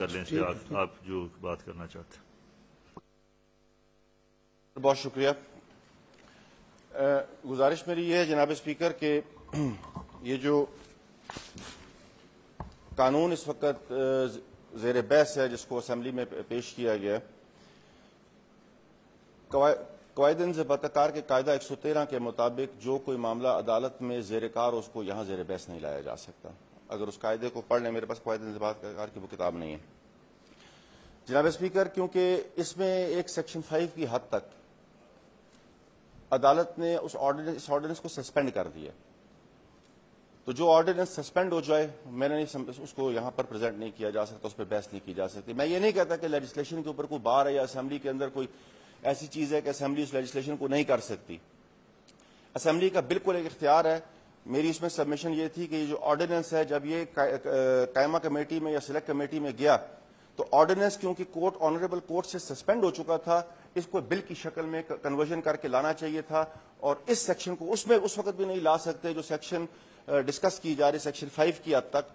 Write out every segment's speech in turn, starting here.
کر لیں اس پہ آپ جو بات کرنا چاہتے ہیں۔ بہت شکریہ۔ گزارش میری یہ ہے جناب اسپیکر کہ یہ جو قانون اس وقت زیر بحث ہے جس کو اسمبلی میں پیش کیا گیا، قواعد ضابطہ کار کے قاعدہ 113 کے مطابق جو کوئی معاملہ عدالت میں زیر کار اس کو یہاں زیر بحث نہیں لایا جا سکتا۔ اگر اس قاعدے کو پڑھ لیں، میرے پاس قواعد ضابطہ کار کی وہ کتاب نہیں ہے جناب اسپیکر، کیونکہ اس میں ایک سیکشن 5 کی حد تک عدالت نے اس آرڈیننس کو سسپینڈ کر دیا، تو جو آرڈیننس سسپینڈ ہو جائے میں نے اس کو یہاں پر پریزنٹ نہیں کیا جا سکتا، اس پہ بحث نہیں کی جا سکتی۔ میں یہ نہیں کہتا کہ لیجسلیشن کے اوپر کوئی بار ہے یا اسمبلی کے اندر کوئی ایسی چیز ہے کہ اسمبلی اس لیجسلیشن کو نہیں کر سکتی۔ اسمبلی کا بالکل ایک اختیار ہے۔ میری اس میں سبمیشن یہ تھی کہ یہ جو آرڈیننس ہے جب یہ قائمہ کمیٹی میں یا سلیکٹ کمیٹی میں گیا تو آرڈیننس کیونکہ کورٹ آنریبل کورٹ سے سسپینڈ ہو چکا تھا، اس کو بل کی شکل میں کنورژن کر کے لانا چاہیے تھا، اور اس سیکشن کو اس میں اس وقت بھی نہیں لا سکتے جو سیکشن ڈسکس کی جا رہی سیکشن 5 کی حد تک۔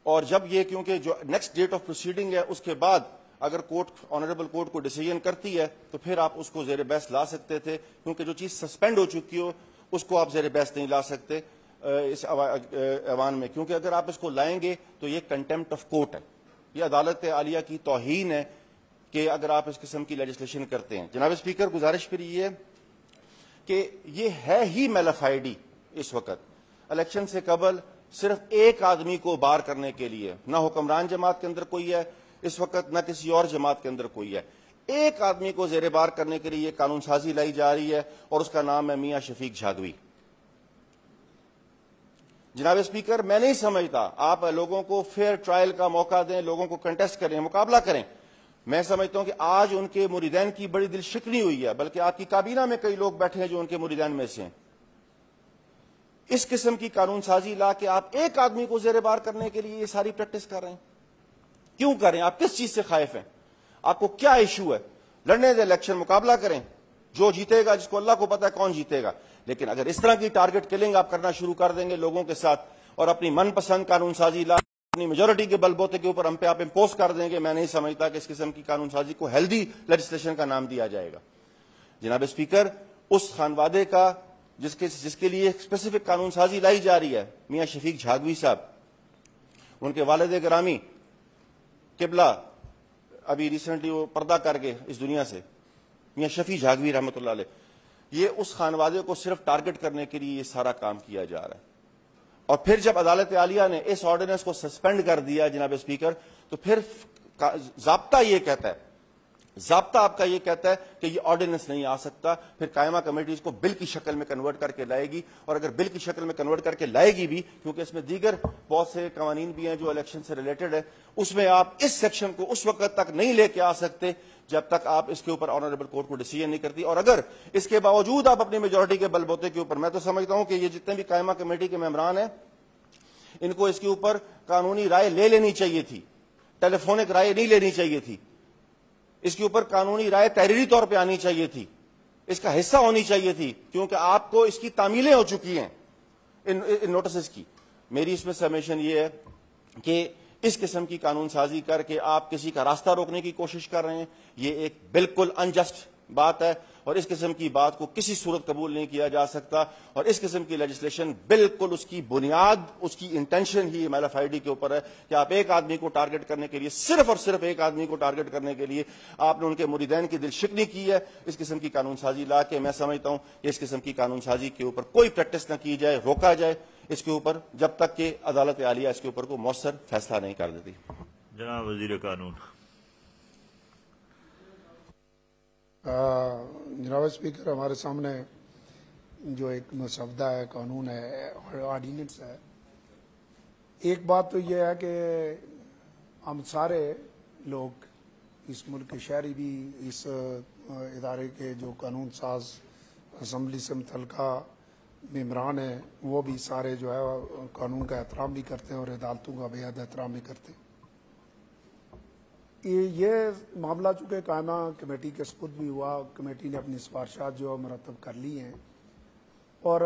اور جب یہ کیونکہ جو نیکسٹ ڈیٹ آف پروسیڈنگ ہے اس کے بعد اگر کورٹ آنریبل کورٹ کو ڈیسیژن کرتی ہے تو پھر آپ اس کو زیر بحث لا سکتے تھے، کیونکہ جو چیز سسپینڈ ہو چکی ہو اس کو آپ زیر بحث نہیں لا سکتے اس ایوان میں، کیونکہ اگر آپ اس کو لائیں گے تو یہ کنٹمپٹ آف کورٹ ہے، یہ عدالت عالیہ کی توہین ہے کہ اگر آپ اس قسم کی لیجسلیشن کرتے ہیں۔ جناب اسپیکر، گزارش پھر یہ ہے کہ یہ ہے ہی میلافائڈی اس وقت الیکشن سے قبل صرف ایک آدمی کو بار کرنے کے لیے، نہ حکمران جماعت کے اندر کوئی ہے اس وقت، نہ کسی اور جماعت کے اندر کوئی ہے، ایک آدمی کو زیر بار کرنے کے لیے قانون سازی لائی جا رہی ہے اور اس کا نام ہے میاں شفیق جھاگوی۔ جناب اسپیکر، میں نہیں سمجھتا آپ لوگوں کو فیئر ٹرائل کا موقع دیں، لوگوں کو کنٹیسٹ کریں، مقابلہ کریں۔ میں سمجھتا ہوں کہ آج ان کے مریدین کی بڑی دل شکنی ہوئی ہے، بلکہ آپ کی کابینہ میں کئی لوگ بیٹھے ہیں جو ان کے مریدین میں سے ہیں۔ اس قسم کی قانون سازی لا کے آپ ایک آدمی کو زیر بار کرنے کے لیے یہ ساری پریکٹس کر رہے ہیں، کیوں کر رہے ہیں؟ آپ کس چیز سے خائف ہیں؟ آپ کو کیا ایشو ہے؟ لڑنے دیں الیکشن، مقابلہ کریں، جو جیتے گا جس کو اللہ کو پتا ہے کون جیتے گا۔ لیکن اگر اس طرح کی ٹارگٹ کلنگ آپ کرنا شروع کر دیں گے لوگوں کے ساتھ اور اپنی من پسند قانون سازی لا اپنی میجورٹی کے بل بوتے کے اوپر ہم پہ آپ امپوز کر دیں گے، میں نہیں سمجھتا کہ اس قسم کی قانون سازی کو ہیلدی لیجسلیشن کا نام دیا جائے گا۔ جناب اسپیکر، اس خانوادے کا جس کے لیے اسپیسیفک قانون سازی لائی جا رہی ہے، میاں شفیق جھاگوی صاحب، ان کے والد گرامی قبلہ ابھی ریسنٹلی وہ پردہ کر گئے اس دنیا سے، میاں شفیع جھاگوی رحمۃ اللہ علیہ، یہ اس خانوادے کو صرف ٹارگٹ کرنے کے لیے یہ سارا کام کیا جا رہا ہے۔ اور پھر جب عدالت عالیہ نے اس آرڈیننس کو سسپینڈ کر دیا جناب اسپیکر، تو پھر ضابطہ یہ کہتا ہے، ضابطہ آپ کا یہ کہتا ہے کہ یہ آرڈیننس نہیں آ سکتا، پھر قائمہ کمیٹی اس کو بل کی شکل میں کنورٹ کر کے لائے گی، اور اگر بل کی شکل میں کنورٹ کر کے لائے گی بھی، کیونکہ اس میں دیگر بہت سے قوانین بھی ہیں جو الیکشن سے ریلیٹڈ ہے، اس میں آپ اس سیکشن کو اس وقت تک نہیں لے کے آ سکتے جب تک آپ اس کے اوپر آنریبل کورٹ کو ڈیسیژن نہیں کرتی۔ اور اگر اس کے باوجود آپ اپنی میجورٹی کے بل بوتے کے اوپر، میں تو سمجھتا ہوں کہ یہ جتنے بھی قائمہ کمیٹی کے ممبران ہیں ان کو اس کے اوپر قانونی رائے لے لینی چاہیے تھی، ٹیلی فونک رائے نہیں لینی چاہیے تھی، اس کے اوپر قانونی رائے تحریری طور پہ آنی چاہیے تھی، اس کا حصہ ہونی چاہیے تھی، کیونکہ آپ کو اس کی تعمیلیں ہو چکی ہیں ان نوٹسز کی۔ میری اس میں سبمیشن یہ ہے کہ اس قسم کی قانون سازی کر کے آپ کسی کا راستہ روکنے کی کوشش کر رہے ہیں، یہ ایک بالکل انجسٹ بات ہے، اور اس قسم کی بات کو کسی صورت قبول نہیں کیا جا سکتا، اور اس قسم کی لیجسلیشن بالکل اس کی بنیاد، اس کی انٹینشن ہی میلافائڈی کے اوپر ہے کہ آپ ایک آدمی کو ٹارگٹ کرنے کے لیے، صرف اور صرف ایک آدمی کو ٹارگٹ کرنے کے لیے آپ نے ان کے مریدین کی دل شکنی کی ہے۔ اس قسم کی قانون سازی لا کے میں سمجھتا ہوں کہ اس قسم کی قانون سازی کے اوپر کوئی پریکٹس نہ کی جائے، روکا جائے اس کے اوپر، جب تک کہ عدالت عالیہ اس کے اوپر کو مؤثر فیصلہ نہیں کر دیتی۔ جناب وزیر قانون۔ جناب اسپیکر، ہمارے سامنے جو ایک مسودہ ہے، قانون ہے، آرڈیننس ہے، ایک بات تو یہ ہے کہ ہم سارے لوگ اس ملک کے شہری بھی اس ادارے کے جو قانون ساز اسمبلی سے متعلقہ ممبران ہیں وہ بھی سارے جو ہے قانون کا احترام بھی کرتے ہیں اور عدالتوں کا بے حد احترام بھی کرتے ہیں۔ یہ معاملہ چونکہ قائمہ کمیٹی کے سپرد بھی ہوا، کمیٹی نے اپنی سفارشات جو مرتب کر لی ہیں، اور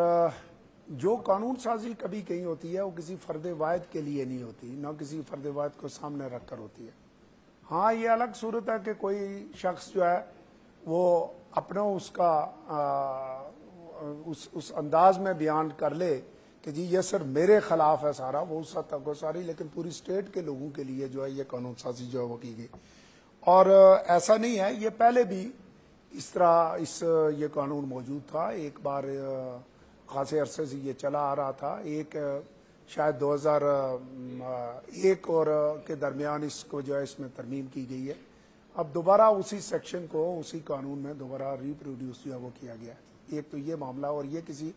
جو قانون سازی کبھی کہیں ہوتی ہے وہ کسی فرد واحد کے لیے نہیں ہوتی، نہ کسی فرد واحد کو سامنے رکھ کر ہوتی ہے. ہاں یہ الگ صورت ہے کہ کوئی شخص جو ہے وہ اپنا اس کا اس انداز میں بیان کر لے کہ جی یہ صرف میرے خلاف ہے سارا، وہ اس حد تک ہو ساری، لیکن پوری اسٹیٹ کے لوگوں کے لیے جو ہے یہ قانون سازی جو ہے وہ کی گئی. اور ایسا نہیں ہے، یہ پہلے بھی اس طرح یہ قانون موجود تھا. ایک بار خاصے عرصے سے یہ چلا آ رہا تھا، ایک شاید 2001 اور کے درمیان اس کو جو ہے اس میں ترمیم کی گئی ہے. اب دوبارہ اسی سیکشن کو اسی قانون میں دوبارہ ریپروڈیوس جو ہے وہ کیا گیا ہے. ایک تو یہ معاملہ، اور یہ کسی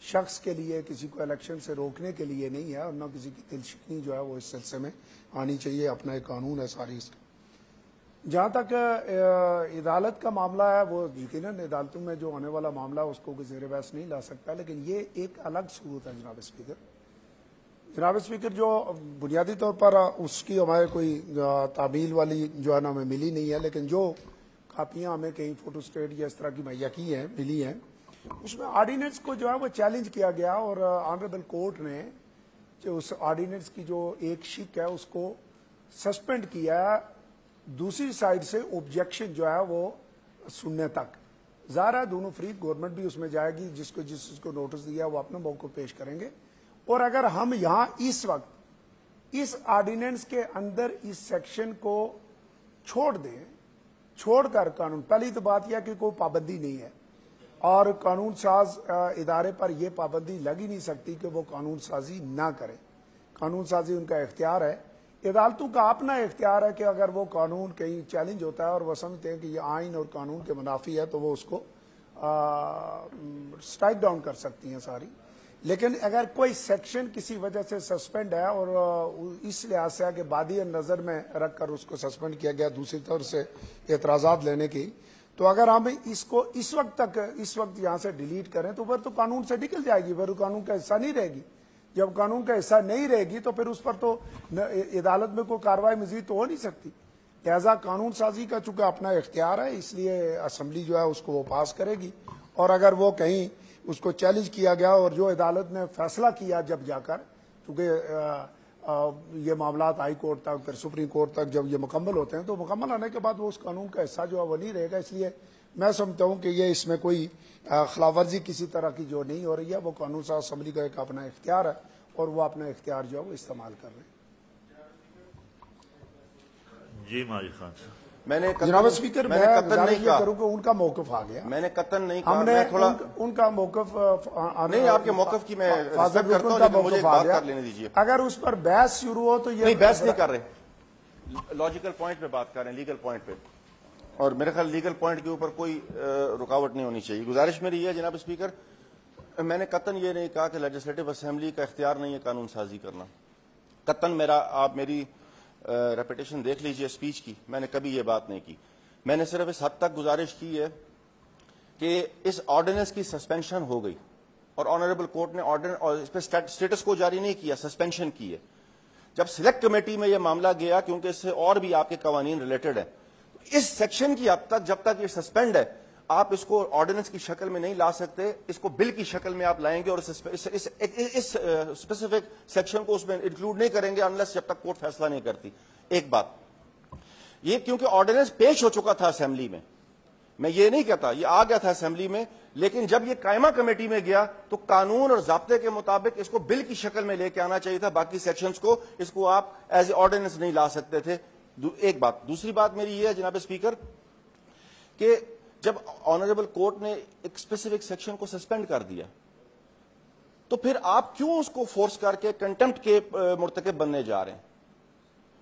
شخص کے لیے کسی کو الیکشن سے روکنے کے لیے نہیں ہے، اور نہ کسی کی دل شکنی جو ہے وہ اس سلسلے میں آنی چاہیے. اپنا ایک قانون ہے ساری اس کا. جہاں تک عدالت کا معاملہ ہے، وہ یقیناً عدالتوں میں جو ہونے والا معاملہ ہے اس کو زیر بحث نہیں لا سکتا، لیکن یہ ایک الگ صورت ہے جناب اسپیکر. جناب اسپیکر جو بنیادی طور پر اس کی ہمارے کوئی تعمیل والی جو ہے نا ہمیں ملی نہیں ہے، لیکن جو کاپیاں ہمیں کہیں فوٹو اسٹیٹ یا اس طرح کی مہیا کی ہیں ملی ہیں، اس میں آرڈیننس کو جو ہے وہ چیلنج کیا گیا، اور آنریبل کورٹ نے جو اس آرڈیننس کی جو ایک شک ہے اس کو سسپینڈ کیا، دوسری سائڈ سے آبجیکشن جو ہے وہ سننے تک. ظاہر ہے دونوں فریق، گورنمنٹ بھی اس میں جائے گی، جس کو نوٹس دیا وہ اپنا موقع پیش کریں گے. اور اگر ہم یہاں اس وقت اس آرڈیننس کے اندر اس سیکشن کو چھوڑ دیں، چھوڑ کر قانون، پہلی تو بات یہ کہ کوئی پابندی نہیں ہے، اور قانون ساز ادارے پر یہ پابندی لگ ہی نہیں سکتی کہ وہ قانون سازی نہ کرے. قانون سازی ان کا اختیار ہے. عدالتوں کا اپنا اختیار ہے کہ اگر وہ قانون کہیں چیلنج ہوتا ہے اور وہ سمجھتے ہیں کہ یہ آئین اور قانون کے منافی ہے تو وہ اس کو سٹرائک ڈاؤن کر سکتی ہیں ساری. لیکن اگر کوئی سیکشن کسی وجہ سے سسپینڈ ہے، اور اس لحاظ سے کہ بادی نظر میں رکھ کر اس کو سسپینڈ کیا گیا دوسری طرف سے اعتراضات لینے کی، تو اگر ہم اس کو اس وقت یہاں سے ڈیلیٹ کریں تو پھر تو قانون سے نکل جائے گی، پھر قانون کا حصہ نہیں رہے گی. جب قانون کا حصہ نہیں رہے گی تو پھر اس پر تو عدالت میں کوئی کارروائی مزید تو ہو نہیں سکتی. لہذا قانون سازی کا چونکہ اپنا اختیار ہے، اس لیے اسمبلی جو ہے اس کو وہ پاس کرے گی. اور اگر وہ کہیں اس کو چیلنج کیا گیا اور جو عدالت نے فیصلہ کیا جب جا کر، چونکہ یہ معاملات ہائی کورٹ تک پھر سپریم کورٹ تک جب یہ مکمل ہوتے ہیں تو مکمل ہونے کے بعد وہ اس قانون کا حصہ جو ہے وہ نہیں رہے گا. اس لیے میں سمجھتا ہوں کہ یہ اس میں کوئی خلاف ورزی کسی طرح کی جو نہیں ہو رہی ہے. وہ قانون ساز اسمبلی کا ایک اپنا اختیار ہے اور وہ اپنا اختیار جو ہے وہ استعمال کر رہے ہیں. جی ماجد خان صاحب. میں نے جناب اسپیکر میں گزارش یہ کروں کہ ان کا موقف آ گیا. میں نے قطن نہیں کہا، ہم نے تھوڑا ان کا موقف نہیں، آپ کے موقف کی میں رسپیکٹ کرتا ہوں، لیکن مجھے بات کر لینے دیجیے. اگر اس پر بحث شروع ہو تو یہ نہیں، بحث نہیں کر رہے، لاجیکل پوائنٹ پہ بات کر رہے ہیں، لیگل پوائنٹ پہ، اور میرے خیال لیگل پوائنٹ کے اوپر کوئی رکاوٹ نہیں ہونی چاہیے. گزارش میری یہ ہے جناب اسپیکر، میں نے قطن یہ نہیں کہا کہ لیجسلیٹو اسمبلی کا اختیار نہیں ہے قانون سازی کرنا. قطن آپ میری ریپیٹیشن دیکھ لیجئے اسپیچ کی، میں نے کبھی یہ بات نہیں کی. میں نے صرف اس حد تک گزارش کی ہے کہ اس آرڈیننس کی سسپینشن ہو گئی، اور آنریبل کورٹ نے اس پہ اسٹیٹس کو جاری نہیں کیا، سسپینشن کی ہے. جب سلیکٹ کمیٹی میں یہ معاملہ گیا، کیونکہ اس سے اور بھی آپ کے قوانین ریلیٹڈ ہیں، اس سیکشن کی اب تک جب تک یہ سسپینڈ ہے آپ اس کو آرڈیننس کی شکل میں نہیں لا سکتے، اس کو بل کی شکل میں آپ لائیں گے اور اس اسپیسیفک سیکشن کو اس میں انکلوڈ نہیں کریں گے انلیس جب تک کورٹ فیصلہ نہیں کرتی. ایک بات یہ، کیونکہ آرڈیننس پیش ہو چکا تھا اسمبلی میں یہ نہیں کہتا، یہ آ گیا تھا اسمبلی میں، لیکن جب یہ قائمہ کمیٹی میں گیا تو قانون اور ضابطے کے مطابق اس کو بل کی شکل میں لے کے آنا چاہیے تھا. باقی سیکشنز کو اس کو آپ ایز اے آرڈیننس نہیں لا سکتے تھے. ایک بات. دوسری بات میری یہ ہے جناب اسپیکر کہ جب آنریبل کورٹ نے ایک اسپیسیفک سیکشن کو سسپینڈ کر دیا تو پھر آپ کیوں اس کو فورس کر کے کنٹمپٹ کے مرتکب بننے جا رہے ہیں؟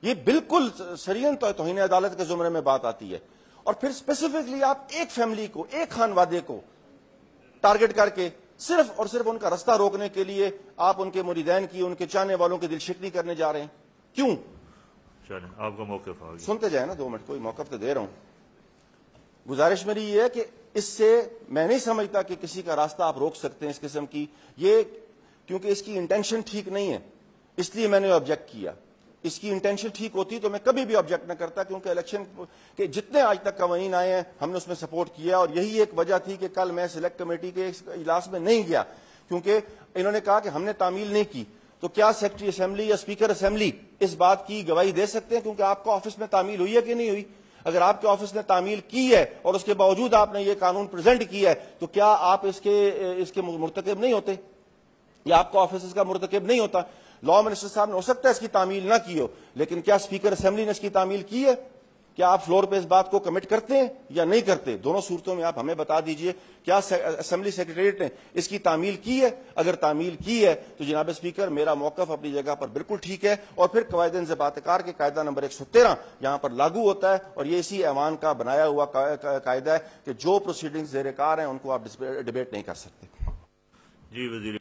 یہ بالکل سرین توہین عدالت کے زمرے میں بات آتی ہے. اور پھر اسپیسیفکلی آپ ایک فیملی کو، ایک خانوادے کو ٹارگٹ کر کے صرف اور صرف ان کا رستہ روکنے کے لیے آپ ان کے مریدین کی، ان کے چاہنے والوں کی دل شکنی کرنے جا رہے ہیں. کیوں؟ چلیں آپ کا موقف آ گیا. سنتے جائیں نا 2 منٹ، کوئی موقف تو دے رہا ہوں. گزارش میری یہ ہے کہ اس سے میں نہیں سمجھتا کہ کسی کا راستہ آپ روک سکتے ہیں اس قسم کی، یہ کیونکہ اس کی انٹینشن ٹھیک نہیں ہے، اس لیے میں نے آبجیکٹ کیا. اس کی انٹینشن ٹھیک ہوتی تو میں کبھی بھی آبجیکٹ نہ کرتا، کیونکہ الیکشن کے جتنے آج تک قوانین آئے ہیں ہم نے اس میں سپورٹ کیا، اور یہی ایک وجہ تھی کہ کل میں سلیکٹ کمیٹی کے اجلاس میں نہیں گیا. کیونکہ انہوں نے کہا کہ ہم نے تعمیل نہیں کی، تو کیا سیکرٹری اسمبلی یا اسپیکر اسمبلی اس بات کی گواہی دے سکتے ہیں کیونکہ آپ کو آفس میں تعمیل ہوئی ہے کہ نہیں ہوئی؟ اگر آپ کے آفس نے تعمیل کی ہے اور اس کے باوجود آپ نے یہ قانون پریزنٹ کیا ہے تو کیا آپ اس کے مرتکب نہیں ہوتے، یا آپ کا آفس اس کا مرتکب نہیں ہوتا؟ لا منسٹر صاحب نے ہو سکتا ہے اس کی تعمیل نہ کی ہو، لیکن کیا اسپیکر اسمبلی نے اس کی تعمیل کی ہے؟ کیا آپ فلور پہ اس بات کو کمٹ کرتے ہیں یا نہیں کرتے؟ دونوں صورتوں میں آپ ہمیں بتا دیجئے، کیا اسمبلی سیکریٹریٹ نے اس کی تعمیل کی ہے؟ اگر تعمیل کی ہے تو جناب اسپیکر میرا موقف اپنی جگہ پر بالکل ٹھیک ہے، اور پھر قواعد انضباط کار کے قاعدہ نمبر 113 یہاں پر لاگو ہوتا ہے، اور یہ اسی ایوان کا بنایا ہوا قاعدہ ہے کہ جو پروسیڈنگز زیر کار ہیں ان کو آپ ڈبیٹ نہیں کر سکتے۔ جی وزیر